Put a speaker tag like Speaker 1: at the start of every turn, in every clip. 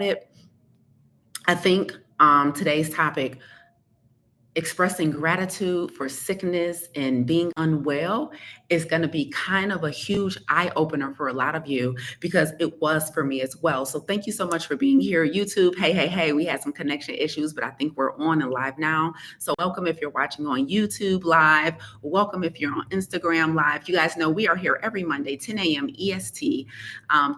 Speaker 1: it, I think today's topic, expressing gratitude for sickness and being unwell, is going to be kind of a huge eye opener for a lot of you, because it was for me as well. So thank you so much for being here. YouTube, hey, hey, hey, we had some connection issues, but I think we're on and live now. So welcome if you're watching on YouTube live. Welcome if you're on Instagram live. You guys know we are here every Monday, 10 a.m. EST,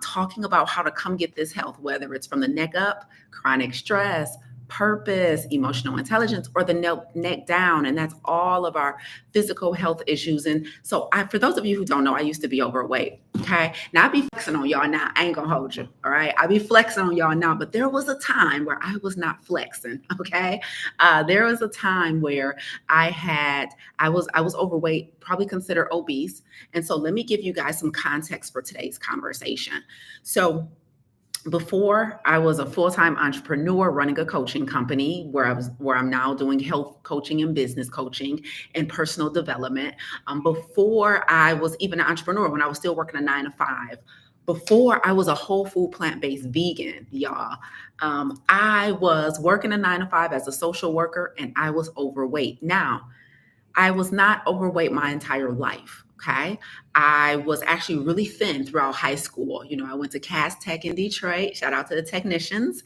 Speaker 1: talking about how to come get this health, whether it's from the neck up, chronic stress, purpose, emotional intelligence, or the neck down. And that's all of our physical health issues. And so for those of you who don't know, I used to be overweight. Okay. Now I be flexing on y'all now. I ain't gonna hold you. All right. I be flexing on y'all now, but there was a time where I was not flexing. Okay. There was a time where I was overweight, probably considered obese. And so let me give you guys some context for today's conversation. So before, I was a full-time entrepreneur running a coaching company where I'm now doing health coaching and business coaching and personal development. Before I was even an entrepreneur, when I was still working a 9 to 5, before I was a whole food plant-based vegan, y'all. I was working a 9 to 5 as a social worker, and I was overweight. Now, I was not overweight my entire life. Okay. I was actually really thin throughout high school. I went to Cass Tech in Detroit. Shout out to the technicians.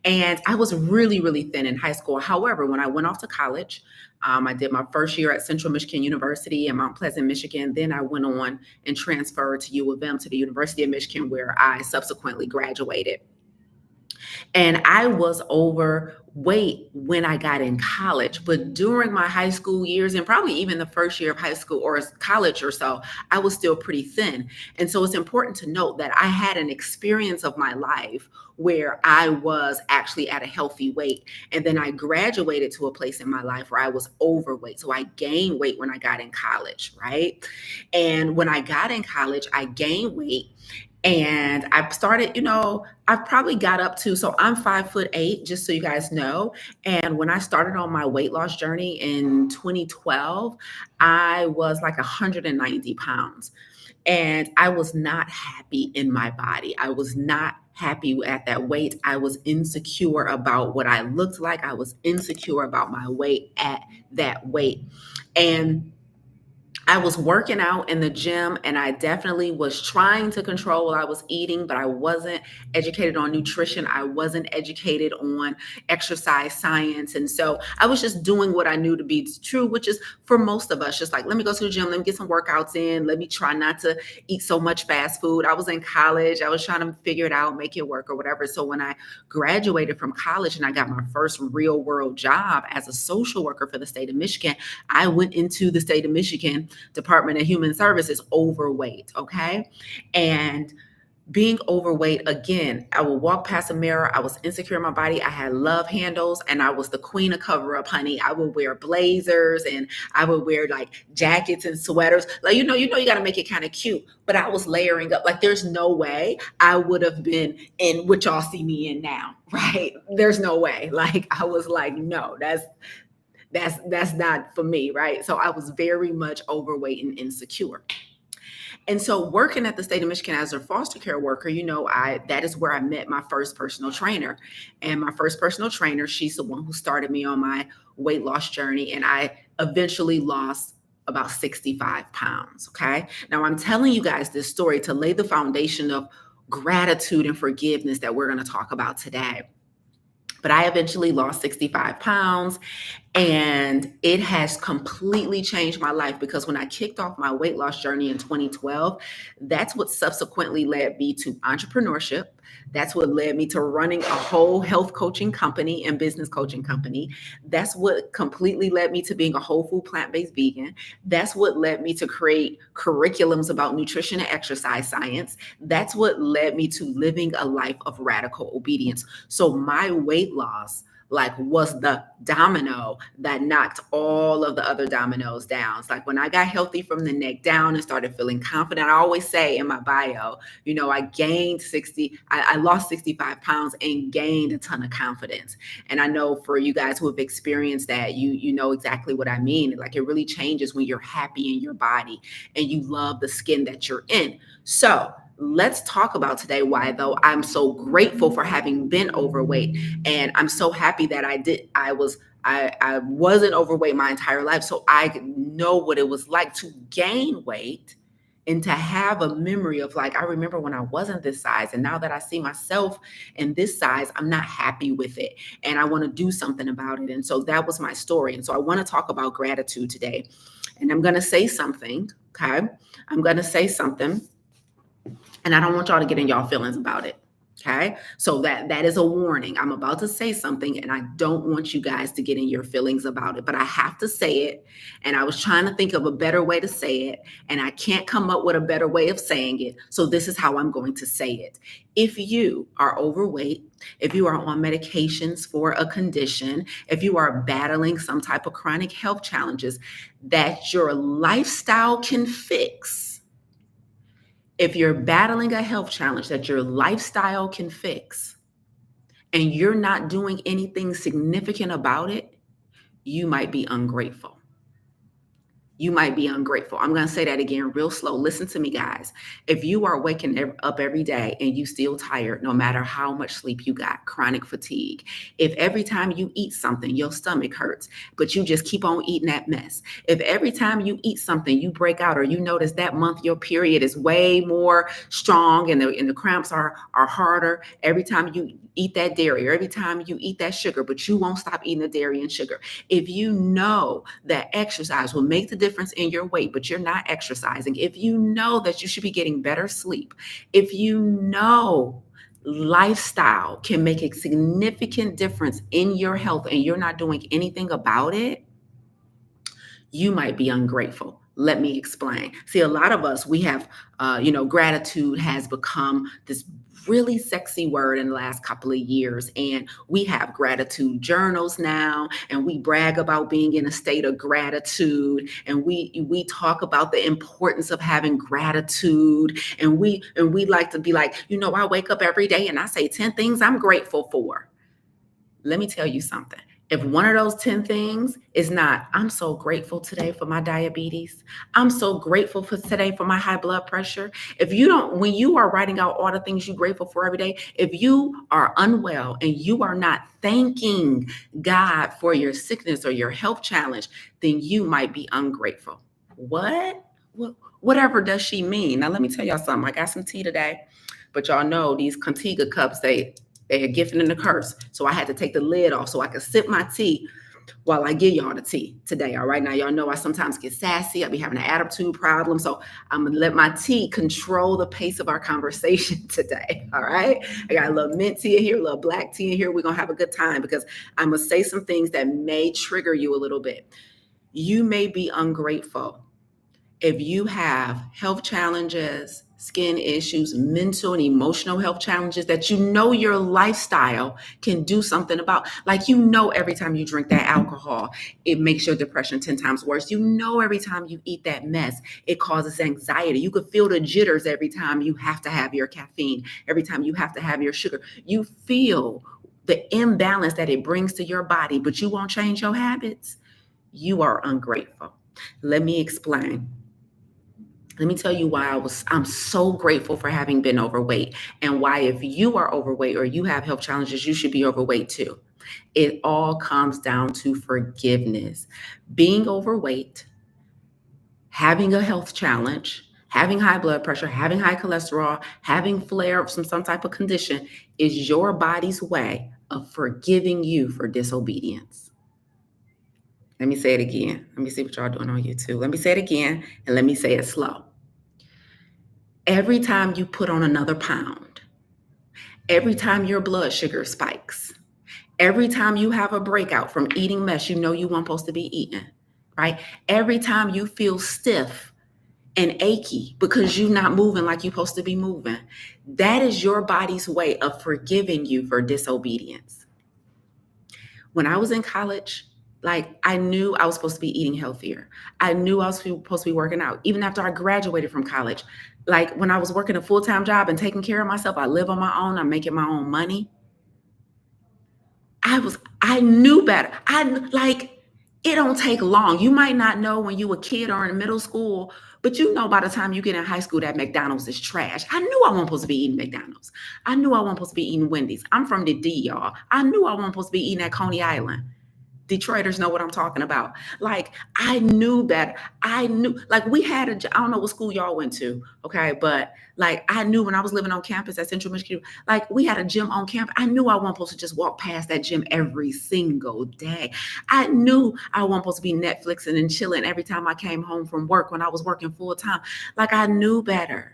Speaker 1: And I was really, really thin in high school. However, when I went off to college, I did my first year at Central Michigan University in Mount Pleasant, Michigan. Then I went on and transferred to U of M, to the University of Michigan, where I subsequently graduated. And I was overweight when I got in college. But during my high school years, and probably even the first year of high school or college or so, I was still pretty thin. And so it's important to note that I had an experience of my life where I was actually at a healthy weight. And then I graduated to a place in my life where I was overweight. So I gained weight when I got in college, right? And when I got in college, I gained weight. And I started, I probably got up to, so I'm 5'8", just so you guys know. And when I started on my weight loss journey in 2012, I was like 190 pounds. And I was not happy in my body. I was not happy at that weight. I was insecure about what I looked like. I was insecure about my weight at that weight. And I was working out in the gym, and I definitely was trying to control what I was eating, but I wasn't educated on nutrition. I wasn't educated on exercise science. And so I was just doing what I knew to be true, which is for most of us, just like, let me go to the gym, let me get some workouts in, let me try not to eat so much fast food. I was in college. I was trying to figure it out, make it work or whatever. So when I graduated from college and I got my first real world job as a social worker for the state of Michigan, I went into the state of Michigan Department of Human Services overweight. Okay. And being overweight, again, I would walk past a mirror. I was insecure in my body. I had love handles, and I was the queen of cover up, honey. I would wear blazers, and I would wear like jackets and sweaters. Like, you got to make it kind of cute, but I was layering up. Like, there's no way I would have been in what y'all see me in now, right? There's no way. Like, I was like, no, that's not for me, right? So I was very much overweight and insecure. And so working at the state of Michigan as a foster care worker, that is where I met my first personal trainer. And my first personal trainer, she's the one who started me on my weight loss journey. And I eventually lost about 65 pounds. Okay. Now I'm telling you guys this story to lay the foundation of gratitude and forgiveness that we're going to talk about today. But I eventually lost 65 pounds, and it has completely changed my life, because when I kicked off my weight loss journey in 2012, that's what subsequently led me to entrepreneurship. That's what led me to running a whole health coaching company and business coaching company. That's what completely led me to being a whole food plant-based vegan. That's what led me to create curriculums about nutrition and exercise science. That's what led me to living a life of radical obedience. So my weight loss was the domino that knocked all of the other dominoes down. It's like when I got healthy from the neck down and started feeling confident, I always say in my bio, I lost 65 pounds and gained a ton of confidence. And I know for you guys who have experienced that, you know exactly what I mean. Like, it really changes when you're happy in your body and you love the skin that you're in. So let's talk about today why, though, I'm so grateful for having been overweight. And I'm so happy that I wasn't overweight my entire life. So I know what it was like to gain weight and to have a memory of, like, I remember when I wasn't this size. And now that I see myself in this size, I'm not happy with it. And I want to do something about it. And so that was my story. And so I want to talk about gratitude today. And I'm going to say something. Okay. I'm going to say something. And I don't want y'all to get in y'all feelings about it. Okay. So that is a warning. I'm about to say something and I don't want you guys to get in your feelings about it, but I have to say it. And I was trying to think of a better way to say it, and I can't come up with a better way of saying it. So this is how I'm going to say it. If you are overweight, if you are on medications for a condition, if you are battling some type of chronic health challenges that your lifestyle can fix, if you're battling a health challenge that your lifestyle can fix and you're not doing anything significant about it, you might be ungrateful. You might be ungrateful. I'm going to say that again real slow. Listen to me, guys. If you are waking up every day and you still tired, no matter how much sleep you got, chronic fatigue, if every time you eat something, your stomach hurts, but you just keep on eating that mess, if every time you eat something, you break out, or you notice that month your period is way more strong and the cramps are harder every time you eat that dairy, or every time you eat that sugar, but you won't stop eating the dairy and sugar. If you know that exercise will make the difference in your weight, but you're not exercising, if you know that you should be getting better sleep, if you know lifestyle can make a significant difference in your health and you're not doing anything about it, you might be ungrateful. Let me explain. See, a lot of us, we have, gratitude has become this really sexy word in the last couple of years. And we have gratitude journals now, and we brag about being in a state of gratitude. And we talk about the importance of having gratitude. And we like to be like, I wake up every day and I say 10 things I'm grateful for. Let me tell you something. If one of those 10 things is not, I'm so grateful today for my diabetes, I'm so grateful for today for my high blood pressure. If you don't, when you are writing out all the things you're grateful for every day, if you are unwell and you are not thanking God for your sickness or your health challenge, then you might be ungrateful. What? Whatever does she mean? Now, let me tell y'all something. I got some tea today, but y'all know these Contiga cups, they're a gift and a curse. So I had to take the lid off so I could sip my tea while I give y'all the tea today. All right. Now, y'all know I sometimes get sassy. I be having an attitude problem. So I'm going to let my tea control the pace of our conversation today. All right. I got a little mint tea in here, a little black tea in here. We're going to have a good time because I'm going to say some things that may trigger you a little bit. You may be ungrateful if you have health challenges, skin issues, mental and emotional health challenges that your lifestyle can do something about. Like, every time you drink that alcohol, it makes your depression 10 times worse. Every time you eat that mess, it causes anxiety. You could feel the jitters every time you have to have your caffeine, every time you have to have your sugar. You feel the imbalance that it brings to your body, but you won't change your habits. You are ungrateful. Let me explain. Let me tell you why I'm so grateful for having been overweight, and why, if you are overweight or you have health challenges, you should be overweight too. It all comes down to forgiveness. Being overweight, having a health challenge, having high blood pressure, having high cholesterol, having flare-ups from some type of condition is your body's way of forgiving you for disobedience. Let me say it again. Let me see what y'all doing on YouTube. Let me say it again, and let me say it slow. Every time you put on another pound, every time your blood sugar spikes, every time you have a breakout from eating mess you weren't supposed to be eating, right? Every time you feel stiff and achy because you're not moving like you're supposed to be moving, that is your body's way of forgiving you for disobedience. When I was in college, I knew I was supposed to be eating healthier. I knew I was supposed to be working out. Even after I graduated from college, when I was working a full-time job and taking care of myself, I live on my own, I'm making my own money. I knew better. It don't take long. You might not know when you were a kid or in middle school, but you know by the time you get in high school that McDonald's is trash. I knew I wasn't supposed to be eating McDonald's. I knew I wasn't supposed to be eating Wendy's. I'm from the D, y'all. I knew I wasn't supposed to be eating at Coney Island. Detroiters know what I'm talking about. Like, I knew better. I knew, like, we had I don't know what school y'all went to, okay? But like, I knew when I was living on campus at Central Michigan, like, we had a gym on campus. I knew I wasn't supposed to just walk past that gym every single day. I knew I wasn't supposed to be Netflixing and chilling every time I came home from work when I was working full time. Like, I knew better.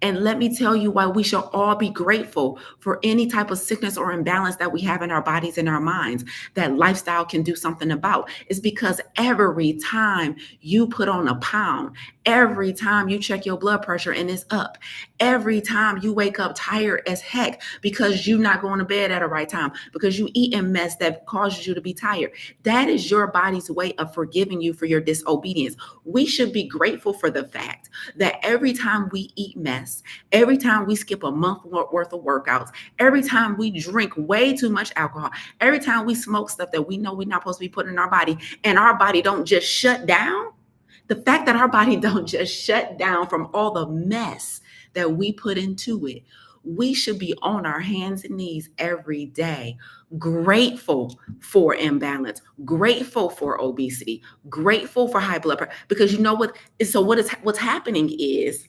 Speaker 1: And let me tell you why we should all be grateful for any type of sickness or imbalance that we have in our bodies and our minds that lifestyle can do something about. It's because every time you put on a pound, every time you check your blood pressure and it's up, every time you wake up tired as heck because you're not going to bed at the right time, because you eat a mess that causes you to be tired, that is your body's way of forgiving you for your disobedience. We should be grateful for the fact that every time we eat mess, every time we skip a month worth of workouts, every time we drink way too much alcohol, every time we smoke stuff that we know we're not supposed to be putting in our body, and our body don't just shut down, the fact that our body don't just shut down from all the mess that we put into it, we should be on our hands and knees every day, grateful for imbalance, grateful for obesity, grateful for high blood pressure. Because you know what? So what's happening is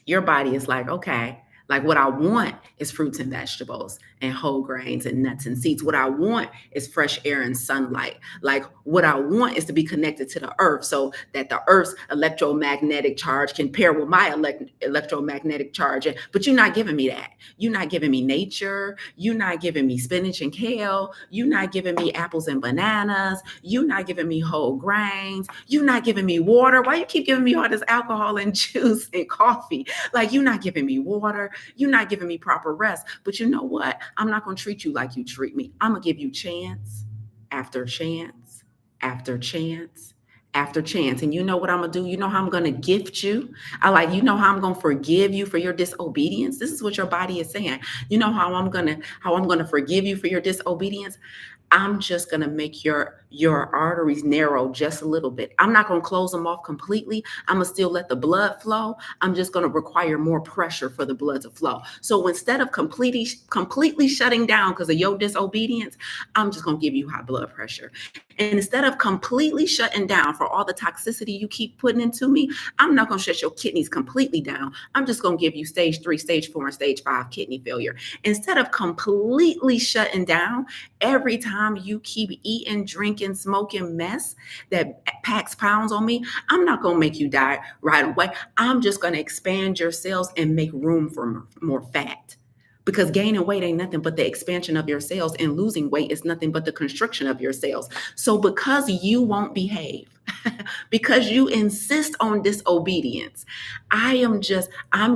Speaker 1: your body is like, okay, like what I want is fruits and vegetables and whole grains and nuts and seeds. What I want is fresh air and sunlight. Like what I want is to be connected to the earth so that the earth's electromagnetic charge can pair with my electromagnetic charge. But you're not giving me that. You're not giving me nature. You're not giving me spinach and kale. You're not giving me apples and bananas. You're not giving me whole grains. You're not giving me water. Why you keep giving me all this alcohol and juice and coffee? Like, you're not giving me water. You're not giving me proper rest. But you know what? I'm not going to treat you like you treat me. I'm going to give you chance after chance after chance after chance. And you know what I'm going to do? You know how I'm going to gift you? You know how I'm going to forgive you for your disobedience? This is what your body is saying. You know how I'm going to forgive you for your disobedience? I'm just going to make your arteries narrow just a little bit. I'm not going to close them off completely. I'm going to still let the blood flow. I'm just going to require more pressure for the blood to flow. So instead of completely shutting down because of your disobedience, I'm just going to give you high blood pressure. And instead of completely shutting down for all the toxicity you keep putting into me, I'm not going to shut your kidneys completely down. I'm just going to give you stage 3, stage 4, and stage 5 kidney failure. Instead of completely shutting down, every time you keep eating, drinking, smoking mess that packs pounds on me, I'm not going to make you die right away. I'm just going to expand your cells and make room for more fat. Because gaining weight ain't nothing but the expansion of your cells, and losing weight is nothing but the constriction of your cells. So because you won't behave, because you insist on disobedience, I'm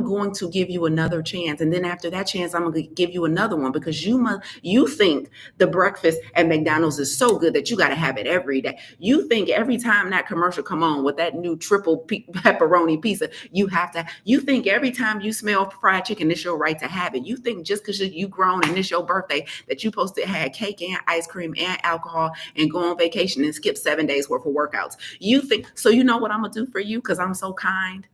Speaker 1: going to give you another chance. And then after that chance, I'm going to give you another one, because you think the breakfast at McDonald's is so good that you got to have it every day. You think every time that commercial come on with that new triple pepperoni pizza, you think every time you smell fried chicken, it's your right to have it. You think just because you grown and it's your birthday that you supposed to have cake and ice cream and alcohol and go on vacation and skip 7 days worth of workouts. You think, so you know what I'm going to do for you because I'm so kind?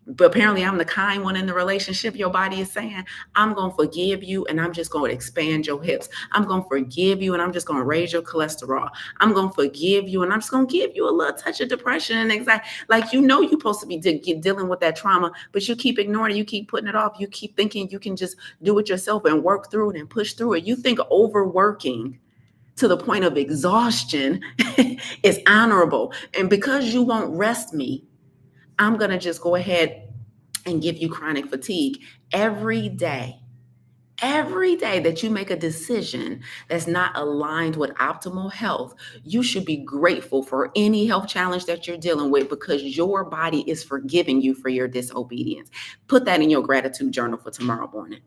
Speaker 1: But apparently I'm the kind one in the relationship. Your body is saying, I'm going to forgive you and I'm just going to expand your hips. I'm going to forgive you and I'm just going to raise your cholesterol. I'm going to forgive you and I'm just going to give you a little touch of depression and anxiety. Like, you know, you're supposed to be dealing with that trauma, but you keep ignoring it. You keep putting it off. You keep thinking you can just do it yourself and work through it and push through it. You think overworking to the point of exhaustion is honorable. And because you won't rest me, I'm going to just go ahead and give you chronic fatigue every day. Every day that you make a decision that's not aligned with optimal health, you should be grateful for any health challenge that you're dealing with, because your body is forgiving you for your disobedience. Put that in your gratitude journal for tomorrow morning.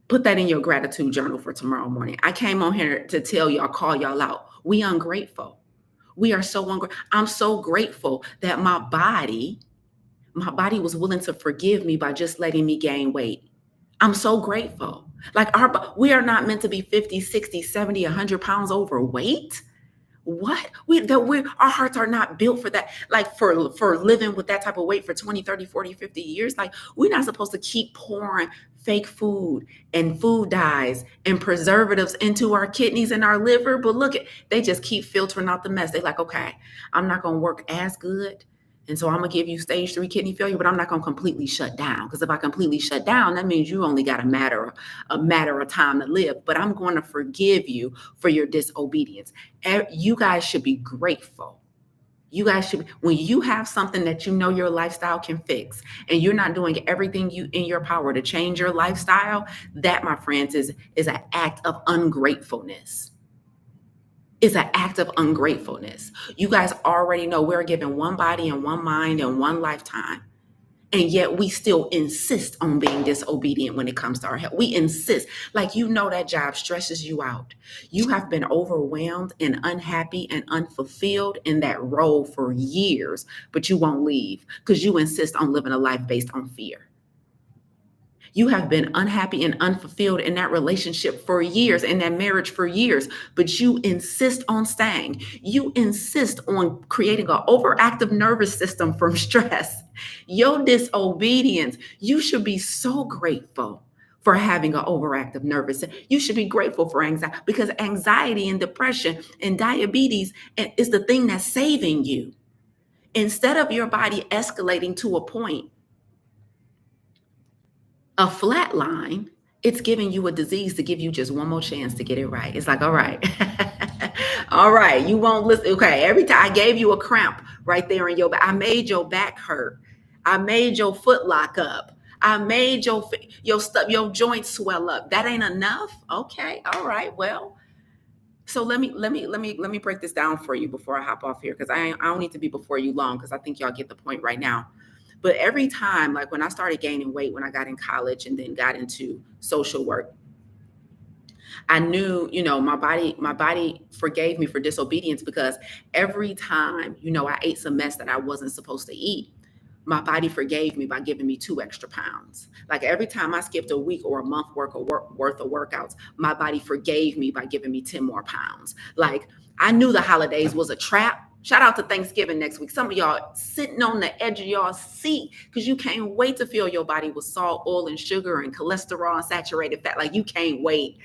Speaker 1: Put that in your gratitude journal for tomorrow morning. I came on here to tell y'all, call y'all out. We ungrateful. We are so ungrateful. I'm so grateful that my body was willing to forgive me by just letting me gain weight. I'm so grateful. Like, we are not meant to be 50, 60, 70, 100 pounds overweight. What? Our hearts are not built for that. Like for living with that type of weight for 20, 30, 40, 50 years. Like we're not supposed to keep pouring fake food and food dyes and preservatives into our kidneys and our liver. But look, they just keep filtering out the mess. They're like, okay, I'm not going to work as good. And so I'm going to give you stage 3 kidney failure, but I'm not going to completely shut down. Because if I completely shut down, that means you only got a matter of time to live. But I'm going to forgive you for your disobedience. You guys should be grateful. You guys should, when you have something that you know your lifestyle can fix, and you're not doing everything in your power to change your lifestyle, that, my friends, is an act of ungratefulness. It's an act of ungratefulness. You guys already know we're given one body and one mind and one lifetime. And yet we still insist on being disobedient when it comes to our health. We insist, like, that job stresses you out. You have been overwhelmed and unhappy and unfulfilled in that role for years, but you won't leave because you insist on living a life based on fear. You have been unhappy and unfulfilled in that relationship for years, in that marriage for years, but you insist on staying. You insist on creating an overactive nervous system from stress. Your disobedience, you should be so grateful for having an overactive nervous system. You should be grateful for anxiety, because anxiety and depression and diabetes is the thing that's saving you. Instead of your body escalating to a point, a flat line, it's giving you a disease to give you just one more chance to get it right. It's like, all right, all right, you won't listen. Okay, every time I gave you a cramp right there in your back, I made your back hurt. I made your foot lock up. I made your joints swell up. That ain't enough. Okay, all right, well. So let me break this down for you before I hop off here, because I don't need to be before you long, because I think y'all get the point right now. But every time, like when I started gaining weight, when I got in college and then got into social work, I knew, my body forgave me for disobedience, because every time, I ate some mess that I wasn't supposed to eat, my body forgave me by giving me 2 extra pounds. Like every time I skipped a week or a month worth of workouts, my body forgave me by giving me 10 more pounds. Like I knew the holidays was a trap. Shout out to Thanksgiving next week. Some of y'all sitting on the edge of y'all seat because you can't wait to fill your body with salt, oil, and sugar and cholesterol and saturated fat. Like you can't wait.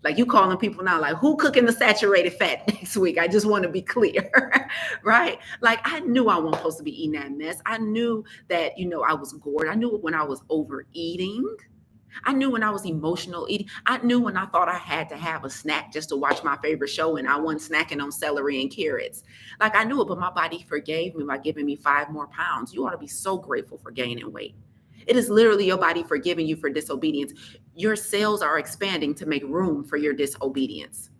Speaker 1: Like you calling people now, like, who cooking the saturated fat next week? I just want to be clear, right? Like I knew I wasn't supposed to be eating that mess. I knew that, I was gored. I knew when I was overeating. I knew when I was emotional eating. I knew when I thought I had to have a snack just to watch my favorite show, and I wasn't snacking on celery and carrots. Like I knew it, but my body forgave me by giving me 5 more pounds. You ought to be so grateful for gaining weight. It is literally your body forgiving you for disobedience. Your cells are expanding to make room for your disobedience.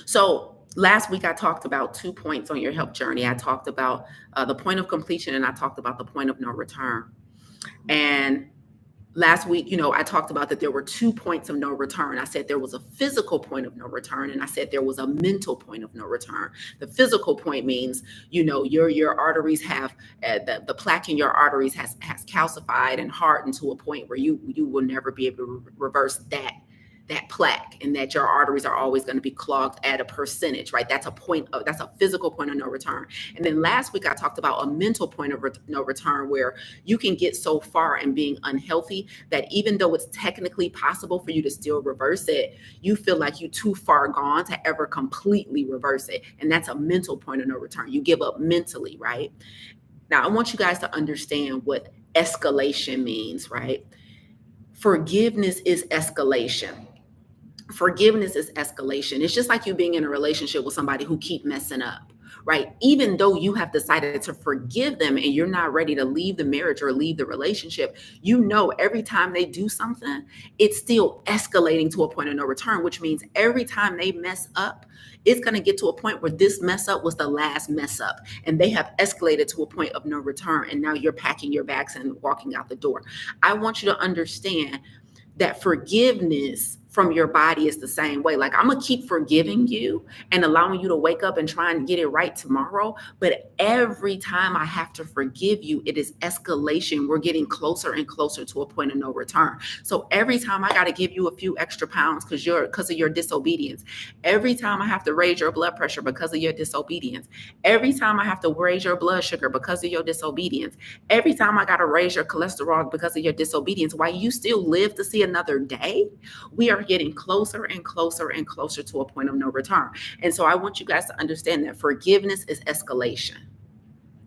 Speaker 1: So last week, I talked about 2 points on your health journey. I talked about the point of completion, and I talked about the point of no return. And last week, I talked about that there were 2 points of no return. I said there was a physical point of no return, and I said there was a mental point of no return. The physical point means, your arteries have the plaque in your arteries has calcified and hardened to a point where you will never be able to reverse that plaque, and that your arteries are always going to be clogged at a percentage, right? That's a physical point of no return. And then last week I talked about a mental point of no return, where you can get so far in being unhealthy that even though it's technically possible for you to still reverse it, you feel like you're too far gone to ever completely reverse it. And that's a mental point of no return. You give up mentally, right? Now I want you guys to understand what escalation means, right? Forgiveness is escalation. Forgiveness is escalation. It's just like you being in a relationship with somebody who keep messing up, right? Even though you have decided to forgive them and you're not ready to leave the marriage or leave the relationship, every time they do something, it's still escalating to a point of no return, which means every time they mess up, it's going to get to a point where this mess up was the last mess up, and they have escalated to a point of no return. And now you're packing your bags and walking out the door. I want you to understand that forgiveness from your body is the same way. Like, I'm gonna keep forgiving you and allowing you to wake up and try and get it right tomorrow. But every time I have to forgive you, it is escalation. We're getting closer and closer to a point of no return. So every time I got to give you a few extra pounds because of your disobedience, every time I have to raise your blood pressure because of your disobedience, every time I have to raise your blood sugar because of your disobedience, every time I got to raise your cholesterol because of your disobedience, while you still live to see another day, we are getting closer and closer and closer to a point of no return. And so I want you guys to understand that forgiveness is escalation.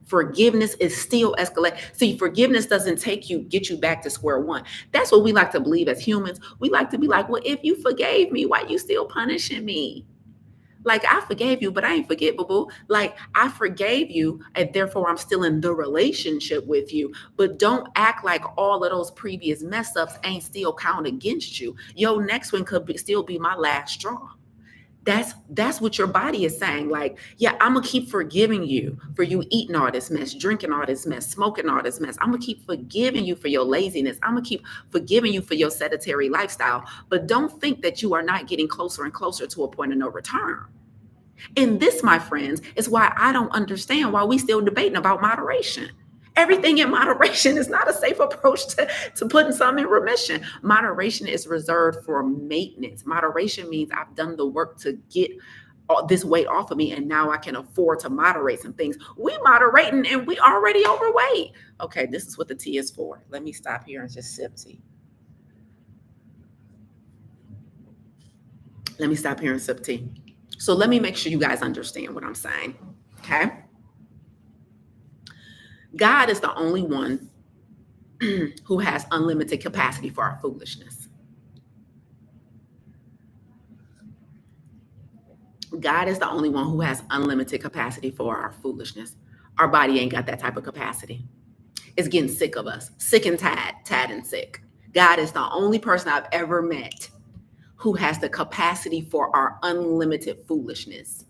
Speaker 1: Forgiveness is still escalate. See, forgiveness doesn't get you back to square one. That's what we like to believe as humans. We like to be like, well, if you forgave me, why you still punishing me? Like, I forgave you, but I ain't forgivable. Like, I forgave you, and therefore I'm still in the relationship with you. But don't act like all of those previous mess ups ain't still count against you. Your next one still be my last straw. That's what your body is saying. Like, yeah, I'm gonna keep forgiving you for you eating all this mess, drinking all this mess, smoking all this mess. I'm gonna keep forgiving you for your laziness. I'm gonna keep forgiving you for your sedentary lifestyle. But don't think that you are not getting closer and closer to a point of no return. And this, my friends, is why I don't understand why we still debating about moderation. Everything in moderation is not a safe approach to putting something in remission. Moderation is reserved for maintenance. Moderation means I've done the work to get this weight off of me, and now I can afford to moderate some things. We moderating and we already overweight. Okay, this is what the tea is for. Let me stop here and just sip tea. Let me stop here and sip tea. So let me make sure you guys understand what I'm saying. Okay. God is the only one who has unlimited capacity for our foolishness. God is the only one who has unlimited capacity for our foolishness. Our body ain't got that type of capacity. It's getting sick of us, sick and tired and sick. God is the only person I've ever met who has the capacity for our unlimited foolishness.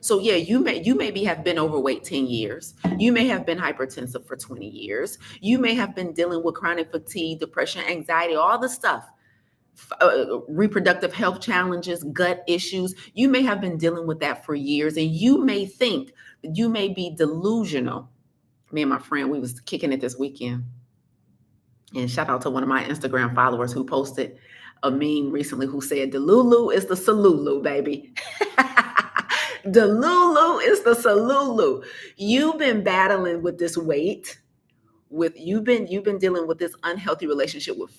Speaker 1: So yeah, you maybe have been overweight 10 years. You may have been hypertensive for 20 years. You may have been dealing with chronic fatigue, depression, anxiety, all the stuff, reproductive health challenges, gut issues. You may have been dealing with that for years, and you may think that you may be delusional. Me and my friend, we was kicking it this weekend. And shout out to one of my Instagram followers who posted a meme recently who said, the Lulu is the Salulu, baby. The Lulu is the Salulu. You've been battling with this weight, you've been dealing with this unhealthy relationship with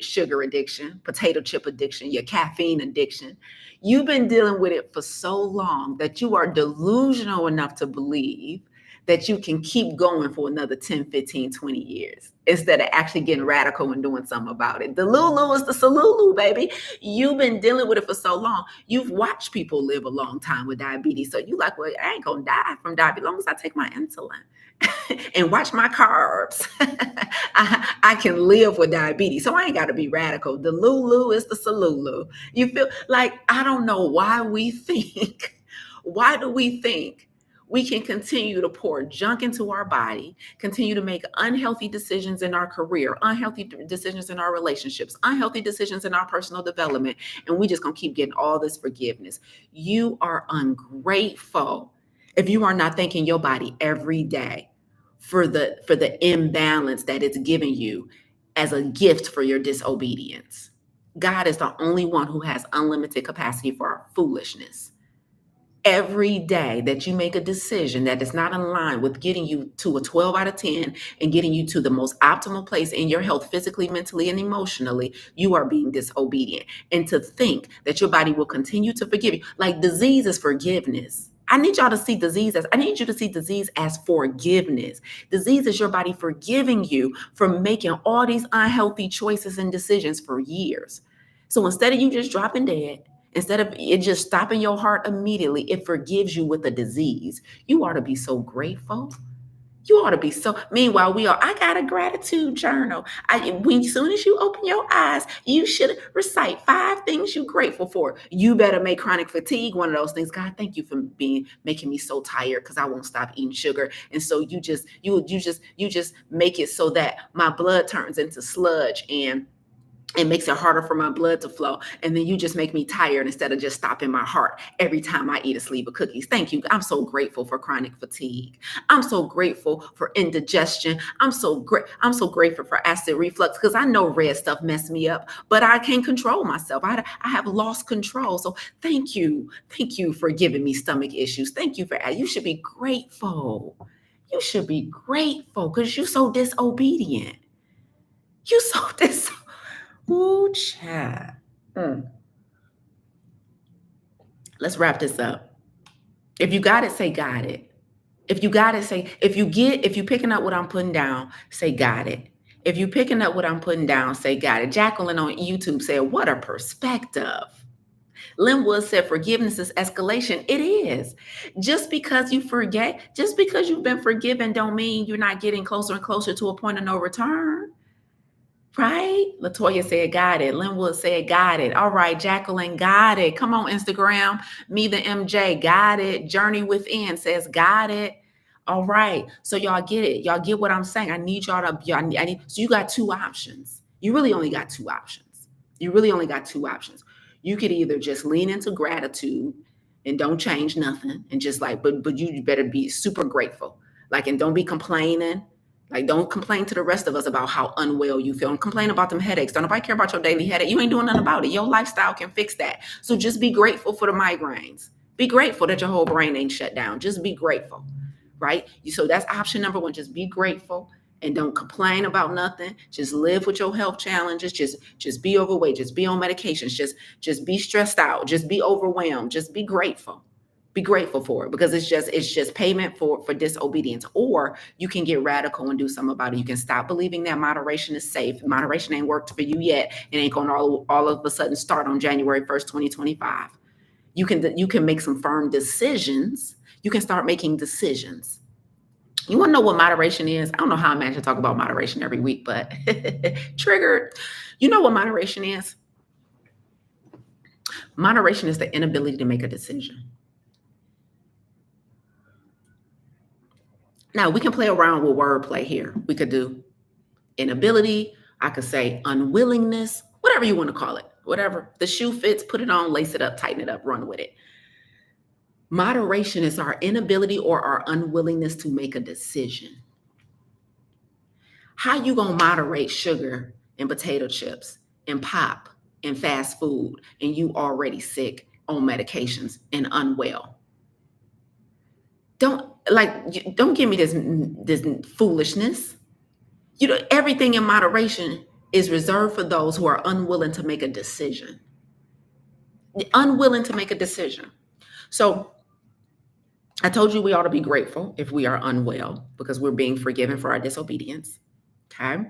Speaker 1: sugar addiction, potato chip addiction, your caffeine addiction. You've been dealing with it for so long that you are delusional enough to believe that you can keep going for another 10, 15, 20 years instead of actually getting radical and doing something about it. The Lulu is the Salulu, baby. You've been dealing with it for so long. You've watched people live a long time with diabetes. So you like, well, I ain't gonna die from diabetes as long as I take my insulin and watch my carbs. I can live with diabetes. So I ain't got to be radical. The Lulu is the Salulu. You feel like, I don't know why why do we think we can continue to pour junk into our body, continue to make unhealthy decisions in our career, unhealthy decisions in our relationships, unhealthy decisions in our personal development, and we just gonna keep getting all this forgiveness. You are ungrateful if you are not thanking your body every day for the imbalance that it's giving you as a gift for your disobedience. God is the only one who has unlimited capacity for our foolishness. Every day that you make a decision that is not in line with getting you to a 12 out of 10 and getting you to the most optimal place in your health, physically, mentally, and emotionally, you are being disobedient. And to think that your body will continue to forgive you, like disease is forgiveness. I need you to see disease as forgiveness. Disease is your body forgiving you for making all these unhealthy choices and decisions for years. So instead of you just dropping dead, instead of it just stopping your heart immediately, it forgives you with a disease. You ought to be so grateful. You ought to be so. Meanwhile, I got a gratitude journal. As soon as you open your eyes, you should recite 5 things you're grateful for. You better make chronic fatigue one of those things. God, thank you for making me so tired because I won't stop eating sugar. And so you just make it so that my blood turns into sludge and It makes it harder for my blood to flow. And then you just make me tired instead of just stopping my heart every time I eat a sleeve of cookies. Thank you. I'm so grateful for chronic fatigue. I'm so grateful for indigestion. I'm so grateful for acid reflux because I know red stuff messed me up, but I can't control myself. I have lost control. So thank you. Thank you for giving me stomach issues. Thank you for you should be grateful. You should be grateful because you're so disobedient. You so disobedient. Ooh, chat. Let's wrap this up. If you got it, say got it. If you got it, say, if you picking up what I'm putting down, say got it. If you picking up what I'm putting down, say got it. Jacqueline on YouTube said, what a perspective. Linwood said, forgiveness is escalation. It is. Just because just because you've been forgiven don't mean you're not getting closer and closer to a point of no return. Right? Latoya said, got it. Linwood said, got it. All right, Jacqueline, got it. Come on, Instagram. Me, the MJ, got it. Journey Within says, got it. All right. So y'all get it. Y'all get what I'm saying. I need y'all to, so you got two options. You really only got two options. You could either just lean into gratitude and don't change nothing and just like, but you better be super grateful. Like, and don't be complaining. Like, don't complain to the rest of us about how unwell you feel. Don't complain about them headaches. Don't nobody care about your daily headache. You ain't doing nothing about it. Your lifestyle can fix that. So just be grateful for the migraines. Be grateful that your whole brain ain't shut down. Just be grateful, right? So that's option number one. Just be grateful and don't complain about nothing. Just live with your health challenges. Just be overweight. Just be on medications. Just be stressed out. Just be overwhelmed. Just be grateful. Be grateful for it because it's just payment for disobedience. Or you can get radical and do something about it. You can stop believing that moderation is safe. Moderation ain't worked for you yet. It ain't going to all of a sudden start on January 1st, 2025. You can make some firm decisions. You can start making decisions. You want to know what moderation is? I don't know how I manage to talk about moderation every week, but triggered. You know what moderation is? Moderation is the inability to make a decision. Now, we can play around with wordplay here. We could do inability. I could say unwillingness, whatever you want to call it. Whatever. The shoe fits, put it on, lace it up, tighten it up, run with it. Moderation is our inability or our unwillingness to make a decision. How you going to moderate sugar and potato chips and pop and fast food and you already sick on medications and unwell? Don't give me this foolishness. Everything in moderation is reserved for those who are unwilling to make a decision. Unwilling to make a decision. So I told you we ought to be grateful if we are unwell because we're being forgiven for our disobedience. Okay.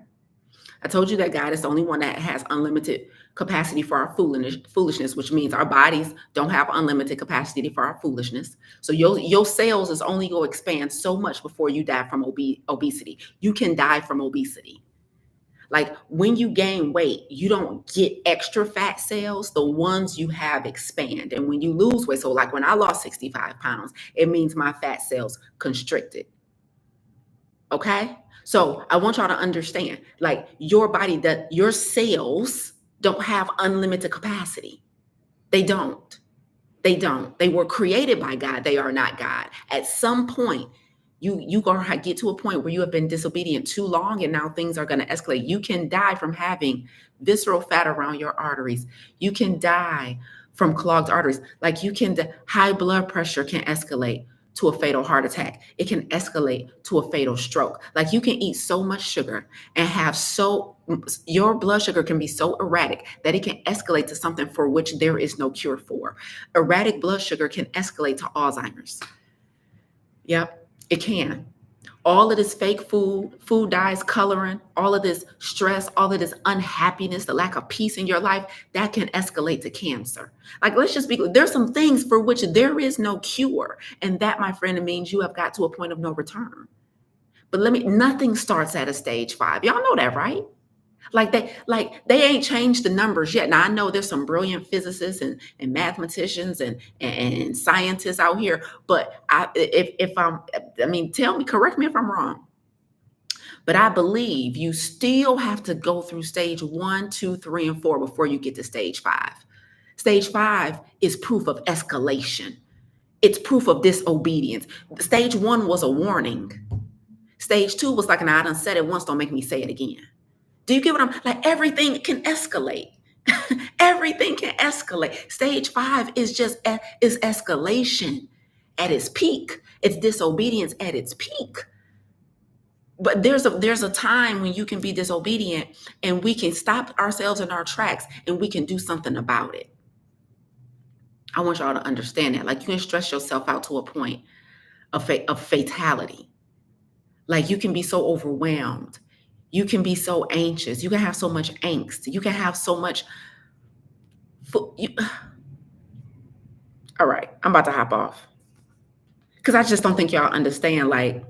Speaker 1: I told you that God is the only one that has unlimited capacity for our foolishness, which means our bodies don't have unlimited capacity for our foolishness. So your cells is only going to expand so much before you die from obesity. You can die from obesity. Like when you gain weight, you don't get extra fat cells. The ones you have expand. And when you lose weight, so like when I lost 65 pounds, it means my fat cells constricted. Okay? So I want y'all to understand, like your body, that your cells don't have unlimited capacity. They don't. They were created by God. They are not God. At some point, you gonna get to a point where you have been disobedient too long, and now things are gonna escalate. You can die from having visceral fat around your arteries. You can die from clogged arteries. Like high blood pressure can escalate to a fatal heart attack. It can escalate to a fatal stroke. Like you can eat so much sugar and your blood sugar can be so erratic that it can escalate to something for which there is no cure for. Erratic blood sugar can escalate to Alzheimer's. Yep, it can. All of this fake food dyes, coloring, all of this stress, all of this unhappiness, the lack of peace in your life, that can escalate to cancer. Like, there's some things for which there is no cure. And that, my friend, means you have got to a point of no return. But nothing starts at a stage 5. Y'all know that, right? They ain't changed the numbers yet. Now I know there's some brilliant physicists and mathematicians and scientists out here, but tell me, correct me if I'm wrong. But I believe you still have to go through stage 1, 2, 3, and 4 before you get to stage 5. Stage 5 is proof of escalation. It's proof of disobedience. Stage 1 was a warning. Stage 2 was like, nah, I done said it once, don't make me say it again. Do you get what I'm like? Everything can escalate. Everything can escalate. Stage 5 is just is escalation at its peak. It's disobedience at its peak. But there's a time when you can be disobedient and we can stop ourselves in our tracks and we can do something about it. I want y'all to understand that. Like, you can stress yourself out to a point of fatality. Like, you can be so overwhelmed. You can be so anxious. You can have so much angst. You can have so much. All right, I'm about to hop off because I just don't think y'all understand. Like,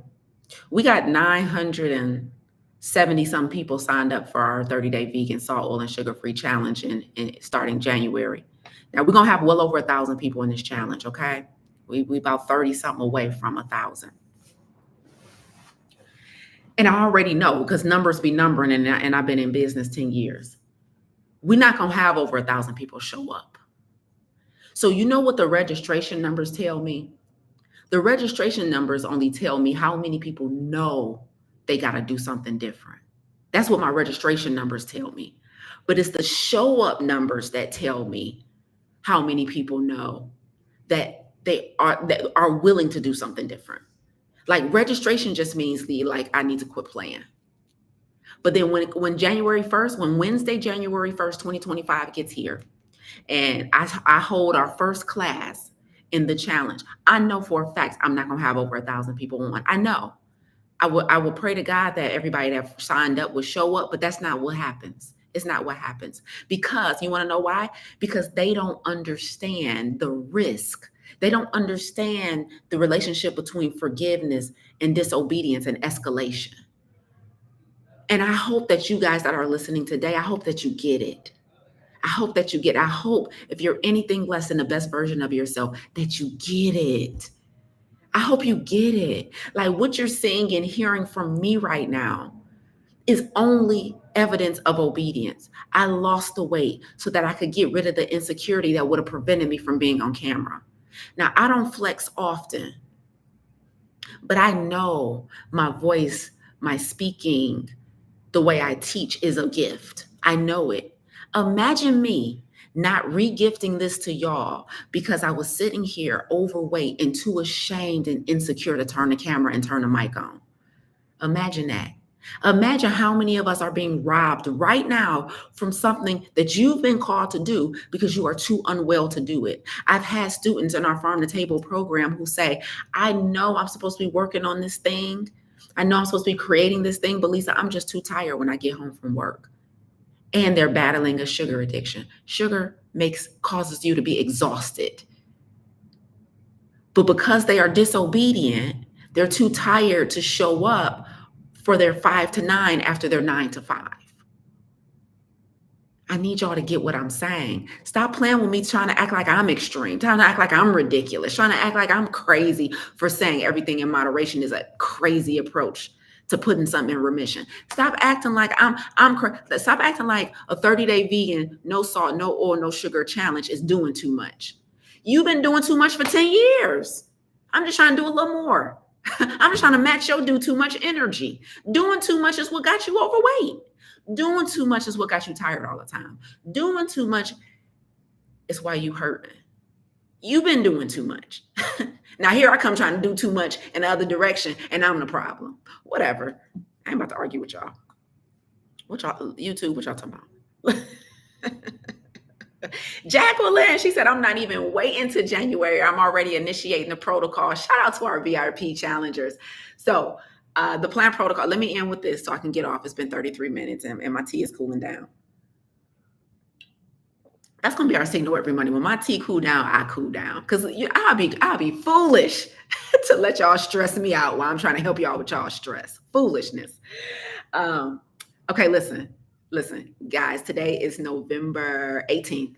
Speaker 1: we got 970 some people signed up for our 30-day vegan, salt, oil, and sugar-free challenge in starting January. Now we're gonna have well over 1,000 people in this challenge. Okay, we about 30 something away from 1,000. And I already know, because numbers be numbering, and I've been in business 10 years. We're not gonna have over 1,000 people show up. So you know what the registration numbers tell me? The registration numbers only tell me how many people know they got to do something different. That's what my registration numbers tell me. But it's the show up numbers that tell me how many people know that they are willing to do something different. Like, registration just means I need to quit playing. But then when January 1st, when Wednesday, January 1st, 2025 gets here, and I hold our first class in the challenge, I know for a fact I'm not going to have over 1,000 people on. I know. I will pray to God that everybody that signed up would show up, but that's not what happens. It's not what happens. Because you want to know why? Because they don't understand the risk. They don't understand the relationship between forgiveness and disobedience and escalation. And I hope that you guys that are listening today, I hope that you get it. I hope that you get it. I hope if you're anything less than the best version of yourself, that you get it. I hope you get it. Like, what you're seeing and hearing from me right now is only evidence of obedience. I lost the weight so that I could get rid of the insecurity that would have prevented me from being on camera. Now, I don't flex often, but I know my voice, my speaking, the way I teach is a gift. I know it. Imagine me not re-gifting this to y'all because I was sitting here overweight and too ashamed and insecure to turn the camera and turn the mic on. Imagine that. Imagine how many of us are being robbed right now from something that you've been called to do because you are too unwell to do it. I've had students in our Farm to Table program who say, I know I'm supposed to be working on this thing. I know I'm supposed to be creating this thing, but Lisa, I'm just too tired when I get home from work. And they're battling a sugar addiction. Sugar causes you to be exhausted. But because they are disobedient, they're too tired to show up for their 5 to 9 after their 9 to 5. I need y'all to get what I'm saying. Stop playing with me trying to act like I'm extreme, trying to act like I'm ridiculous, trying to act like I'm crazy for saying everything in moderation is a crazy approach to putting something in remission. Stop acting like stop acting like a 30-day vegan, no salt, no oil, no sugar challenge is doing too much. You've been doing too much for 10 years. I'm just trying to do a little more. I'm just trying to match your do too much energy. Doing too much is what got you overweight. Doing too much is what got you tired all the time. Doing too much is why you hurting. You've been doing too much. Now here I come trying to do too much in the other direction, and I'm the problem. Whatever. I ain't about to argue with y'all. What y'all, YouTube, what y'all talking about? Jacqueline, she said, I'm not even waiting to January. I'm already initiating the protocol. Shout out to our VIP challengers. So the plan protocol, let me end with this so I can get off. It's been 33 minutes and my tea is cooling down. That's going to be our signal every Monday. When my tea cool down, I cool down. Because I'll be foolish to let y'all stress me out while I'm trying to help y'all with y'all stress. Foolishness. Okay, listen, guys, today is November 18th.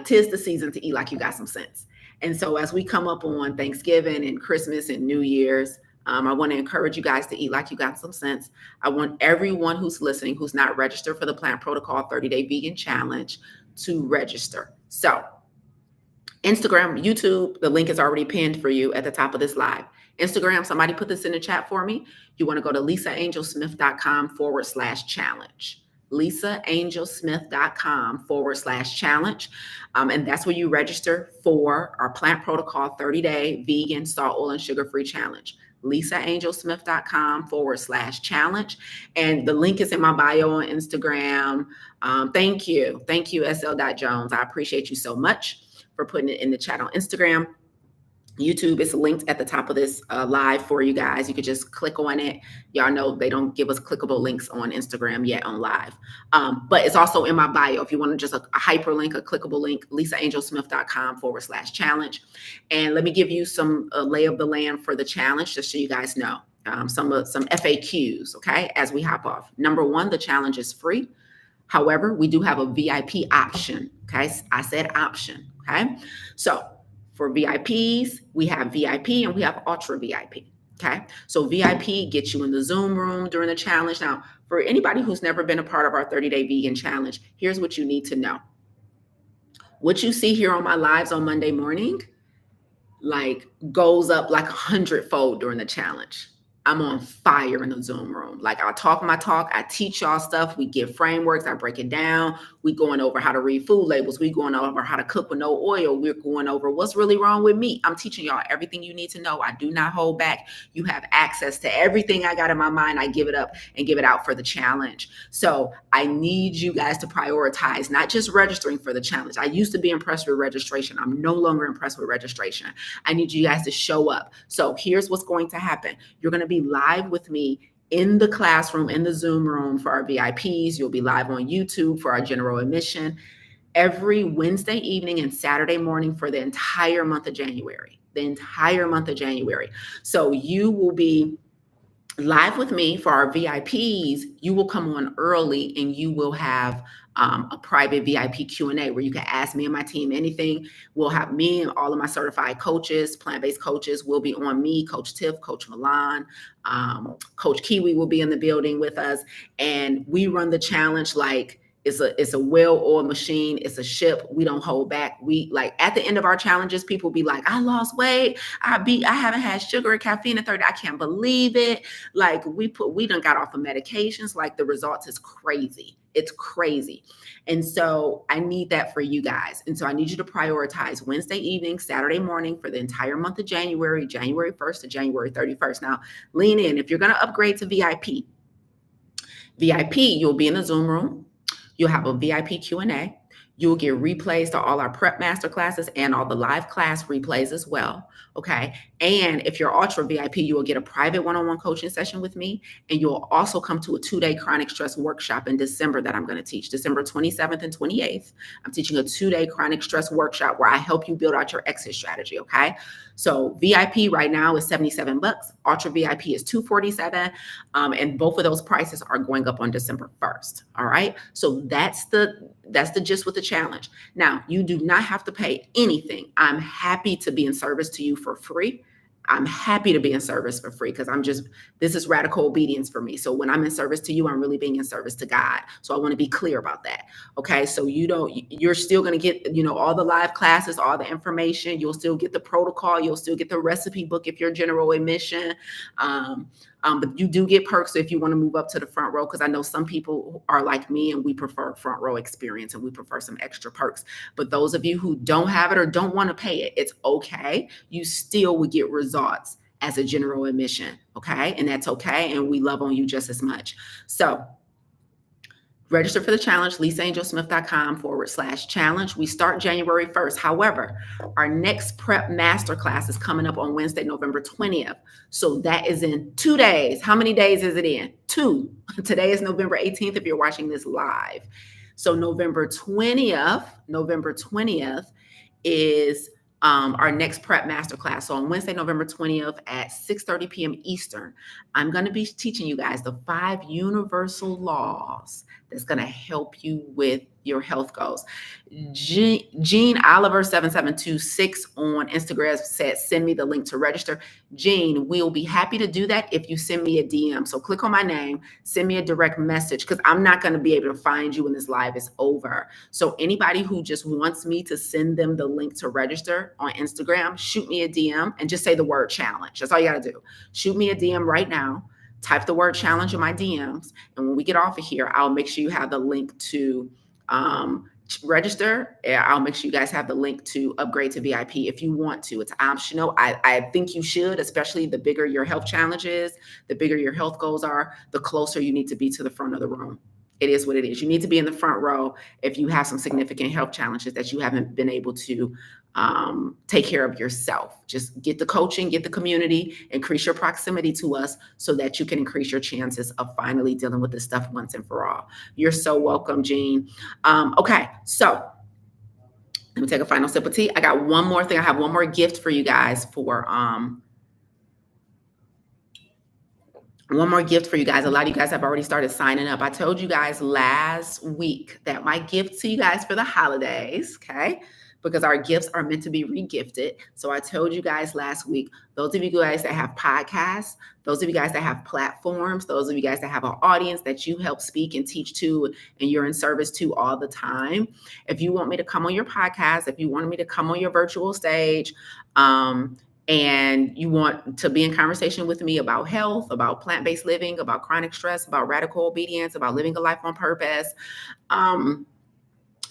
Speaker 1: 'Tis the season to eat like you got some sense. And so as we come up on Thanksgiving and Christmas and New Year's, I want to encourage you guys to eat like you got some sense. I want everyone who's listening, who's not registered for the Plant Protocol 30-Day Vegan Challenge, to register. So Instagram, YouTube, the link is already pinned for you at the top of this live. Instagram, somebody put this in the chat for me. You want to go to lisaangelsmith.com/challenge. lisaangelsmith.com/challenge. And that's where you register for our Plant Protocol 30-Day Vegan, Salt, Oil, and Sugar-Free Challenge. lisaangelsmith.com/challenge. And the link is in my bio on Instagram. Thank you. Thank you, SL.Jones. I appreciate you so much for putting it in the chat on Instagram. YouTube is linked at the top of this live for you guys. You could just click on it. Y'all know they don't give us clickable links on Instagram yet on live. But it's also in my bio. If you want just a hyperlink, a clickable link, lisaangelsmith.com/challenge. And let me give you some lay of the land for the challenge, just so you guys know. Some FAQs, okay, as we hop off. Number one, the challenge is free. However, we do have a VIP option, okay? I said option, okay? So for VIPs, we have VIP and we have Ultra VIP, okay? So VIP gets you in the Zoom room during the challenge. Now, for anybody who's never been a part of our 30-Day Vegan Challenge, here's what you need to know. What you see here on my lives on Monday morning, like, goes up like 100-fold during the challenge. I'm on fire in the Zoom room. Like, I talk my talk, I teach y'all stuff, we give frameworks, I break it down. We going over how to read food labels. We going over how to cook with no oil. We're going over what's really wrong with meat. I'm teaching y'all everything you need to know. I do not hold back. You have access to everything I got in my mind. I give it up and give it out for the challenge. So I need you guys to prioritize, not just registering for the challenge. I used to be impressed with registration. I'm no longer impressed with registration. I need you guys to show up. So here's what's going to happen. You're going to be live with me in the classroom, in the Zoom room for our VIPs. You'll be live on YouTube for our general admission every Wednesday evening and Saturday morning for the entire month of January, So you will be live with me for our VIPs. You will come on early and you will have a private VIP Q&A where you can ask me and my team anything. We'll have me and all of my certified coaches, plant-based coaches will be on me, Coach Tiff, Coach Milan, Coach Kiwi will be in the building with us. And we run the challenge like it's a well-oiled machine. It's a ship. We don't hold back. We, like, at the end of our challenges, people be like, I lost weight. I haven't had sugar or caffeine in 30. I can't believe it. Like, we done got off of medications. Like, the results is crazy. It's crazy. And so I need that for you guys. And so I need you to prioritize Wednesday evening, Saturday morning for the entire month of January, January 1st to January 31st. Now, lean in. If you're going to upgrade to VIP, you'll be in the Zoom room. You'll have a VIP Q&A. You'll get replays to all our prep master classes and all the live class replays as well. Okay. And if you're Ultra VIP, you will get a private one-on-one coaching session with me. And you'll also come to a 2-day chronic stress workshop in December that I'm going to teach, December 27th and 28th. I'm teaching a 2-day chronic stress workshop where I help you build out your exit strategy. Okay. So VIP right now is $77. Ultra VIP is $247. And both of those prices are going up on December 1st. All right. So that's the gist with the challenge. Now, you do not have to pay anything. I'm happy to be in service to you for free. I'm happy to be in service for free because this is radical obedience for me. So when I'm in service to you, I'm really being in service to God. So I want to be clear about that. Okay. So you're still going to get, all the live classes, all the information. You'll still get the protocol. You'll still get the recipe book if you're general admission. But you do get perks if you want to move up to the front row, because I know some people are like me and we prefer front row experience and we prefer some extra perks. But those of you who don't have it or don't want to pay it, it's okay. You still would get results as a general admission. Okay. And that's okay. And we love on you just as much. So register for the challenge, lisaangelsmith.com/challenge. We start January 1st. However, our next prep masterclass is coming up on Wednesday, November 20th. So that is in 2 days. How many days is it in? 2. Today is November 18th if you're watching this live. So November 20th is our next prep masterclass. So on Wednesday, November 20th at 6:30 p.m. Eastern, I'm going to be teaching you guys the 5 universal laws that's going to help you with your health goals. Jean Oliver 7726 on Instagram said, send me the link to register. Jean, we'll be happy to do that if you send me a DM. So click on my name, send me a direct message, because I'm not going to be able to find you when this live is over. So anybody who just wants me to send them the link to register on Instagram, shoot me a DM and just say the word challenge. That's all you got to do. Shoot me a DM right now. Type the word challenge in my DMs. And when we get off of here, I'll make sure you have the link to register. I'll make sure you guys have the link to upgrade to VIP if you want to. It's optional. I think you should, especially the bigger your health challenge is, the bigger your health goals are, the closer you need to be to the front of the room. It is what it is. You need to be in the front row if you have some significant health challenges that you haven't been able to take care of yourself. Just get the coaching, get the community, increase your proximity to us so that you can increase your chances of finally dealing with this stuff once and for all. You're so welcome, Jean. Okay, so let me take a final sip of tea. I got one more thing. I have one more gift for you guys for one more gift for you guys. A lot of you guys have already started signing up. I told you guys last week that my gift to you guys for the holidays, okay, because our gifts are meant to be regifted. So I told you guys last week, those of you guys that have podcasts, those of you guys that have platforms, those of you guys that have an audience that you help speak and teach to and you're in service to all the time, if you want me to come on your podcast, if you want me to come on your virtual stage, and you want to be in conversation with me about health, about plant-based living, about chronic stress, about radical obedience, about living a life on purpose,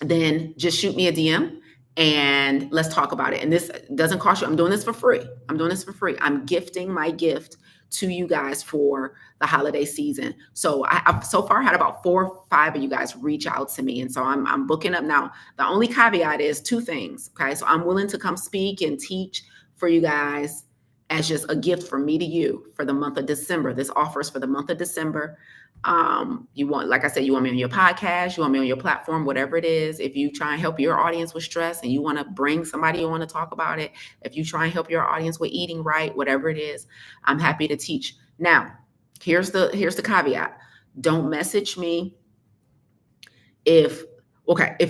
Speaker 1: then just shoot me a DM and let's talk about it. And this doesn't cost you. I'm doing this for free. I'm gifting my gift to you guys for the holiday season. So I've so far had about 4 or 5 of you guys reach out to me. And so I'm booking up now. The only caveat is 2 things. Okay. So I'm willing to come speak and teach for you guys as just a gift from me to you for the month of December. This offer is for the month of December. You want, like I said, you want me on your podcast, you want me on your platform, whatever it is. If you try and help your audience with stress and you want to bring somebody you want to talk about it, if you try and help your audience with eating right, whatever it is, I'm happy to teach. Now, here's the caveat. Don't message me if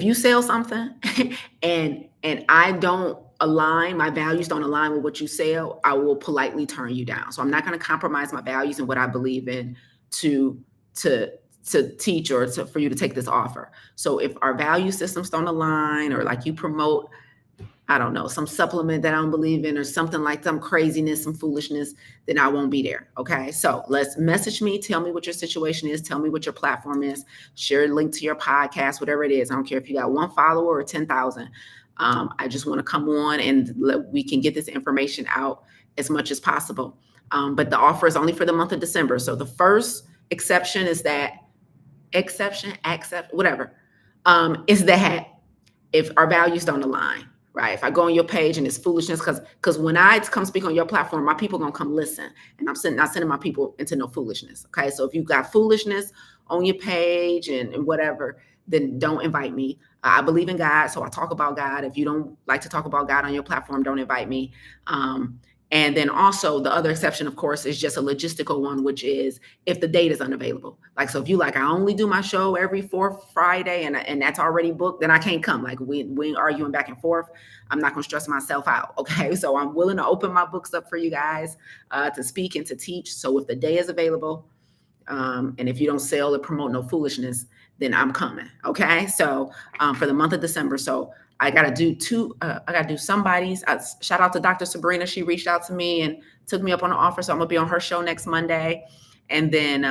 Speaker 1: you sell something and I don't align, my values don't align with what you sell, I will politely turn you down. So I'm not going to compromise my values and what I believe in to teach or for you to take this offer. So if our value systems don't align, or like you promote, I don't know, some supplement that I don't believe in or something like some craziness, some foolishness, then I won't be there. Okay. So let's message me. Tell me what your situation is. Tell me what your platform is. Share a link to your podcast, whatever it is. I don't care if you got 1 follower or 10,000. I just want to come on and we can get this information out as much as possible. But the offer is only for the month of December. So the first exception is that is that if our values don't align, right? If I go on your page and it's foolishness, because when I come speak on your platform, my people gonna come listen, and I'm not sending my people into no foolishness. Okay, so if you've got foolishness on your page and whatever, then don't invite me. I believe in God, so I talk about God. If you don't like to talk about God on your platform, don't invite me. And then also the other exception, of course, is just a logistical one, which is if the date is unavailable. Like, so if you like, I only do my show every 4th Friday and that's already booked, then I can't come. Like we ain't arguing back and forth. I'm not going to stress myself out. Okay. So I'm willing to open my books up for you guys to speak and to teach. So if the day is available, and if you don't sell or promote no foolishness, then I'm coming. Okay. So for the month of December. So I got to do somebody's. Shout out to Dr. Sabrina. She reached out to me and took me up on an offer. So I'm going to be on her show next Monday. And then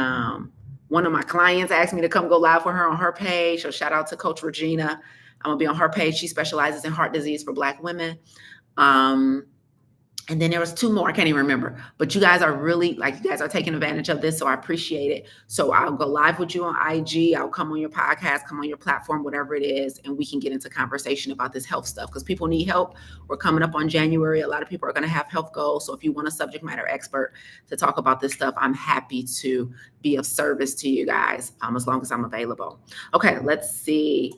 Speaker 1: one of my clients asked me to come go live for her on her page. So shout out to Coach Regina. I'm going to be on her page. She specializes in heart disease for Black women. And then there was 2 more. I can't even remember. But you guys are really, you guys are taking advantage of this. So I appreciate it. So I'll go live with you on IG. I'll come on your podcast, come on your platform, whatever it is. And we can get into conversation about this health stuff because people need help. We're coming up on January. A lot of people are going to have health goals. So if you want a subject matter expert to talk about this stuff, I'm happy to be of service to you guys as long as I'm available. Okay, let's see.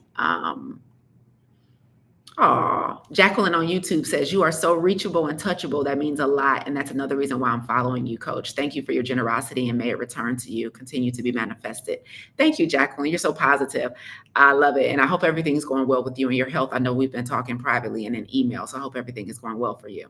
Speaker 1: Aw, Jacqueline on YouTube says, "You are so reachable and touchable. That means a lot. And that's another reason why I'm following you, coach. Thank you for your generosity and may it return to you. Continue to be manifested." Thank you, Jacqueline. You're so positive. I love it. And I hope everything's going well with you and your health. I know we've been talking privately and in email, so I hope everything is going well for you.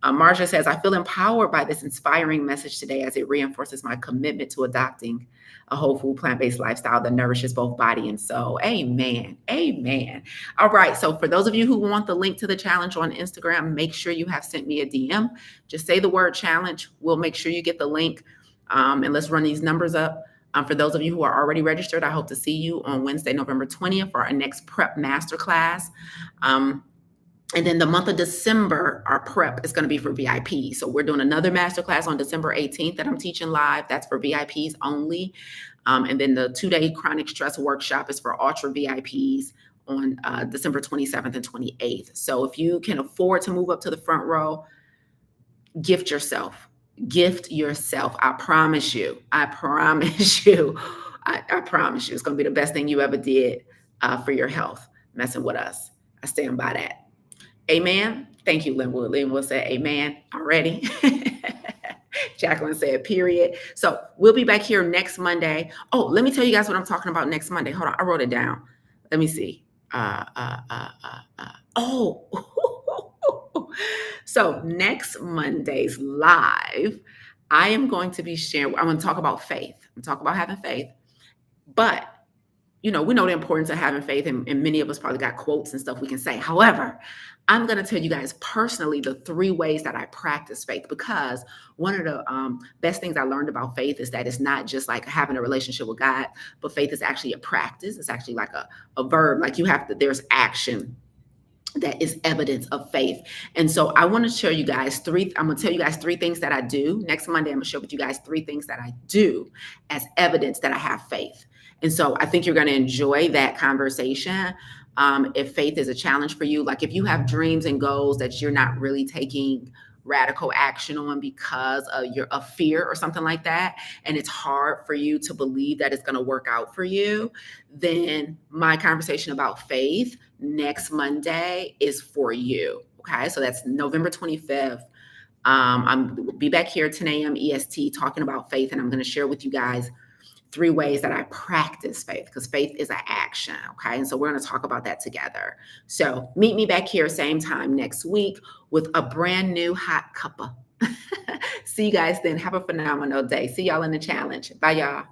Speaker 1: Marcia says, "I feel empowered by this inspiring message today as it reinforces my commitment to adopting a whole food, plant-based lifestyle that nourishes both body and soul." Amen. Amen. All right. So for those of you who want the link to the challenge on Instagram, make sure you have sent me a DM. Just say the word challenge. We'll make sure you get the link. And let's run these numbers up. For those of you who are already registered, I hope to see you on Wednesday, November 20th for our next prep masterclass. And then the month of December, our prep is going to be for VIP. So we're doing another masterclass on December 18th that I'm teaching live. That's for VIPs only. And then the 2-day chronic stress workshop is for ultra VIPs on December 27th and 28th. So if you can afford to move up to the front row, gift yourself. Gift yourself. I promise you. I promise you. I promise you. It's going to be the best thing you ever did for your health, messing with us. I stand by that. Amen. Thank you, Linwood. Linwood said amen already. Jacqueline said period. So we'll be back here next Monday. Oh, let me tell you guys what I'm talking about next Monday. Hold on. I wrote it down. Let me see. So next Monday's live, I am going to be sharing, I'm going to talk about faith. I'm talking about having faith. But we know the importance of having faith, and many of us probably got quotes and stuff we can say. However, I'm going to tell you guys personally the 3 ways that I practice faith, because one of the best things I learned about faith is that it's not just like having a relationship with God, but faith is actually a practice. It's actually like a verb. Like there's action that is evidence of faith. And so I want to show you guys I'm going to tell you guys 3 things that I do. Next Monday, I'm going to share with you guys 3 things that I do as evidence that I have faith. And so I think you're going to enjoy that conversation. If faith is a challenge for you, like if you have dreams and goals that you're not really taking radical action on because of fear or something like that, and it's hard for you to believe that it's going to work out for you, then my conversation about faith next Monday is for you. Okay, so that's November 25th. I'll be back here at 10 a.m. EST talking about faith, and I'm going to share with you guys 3 ways that I practice faith, because faith is an action. Okay. And so we're going to talk about that together. So meet me back here same time next week with a brand new hot cuppa. See you guys then. Have a phenomenal day. See y'all in the challenge. Bye, y'all.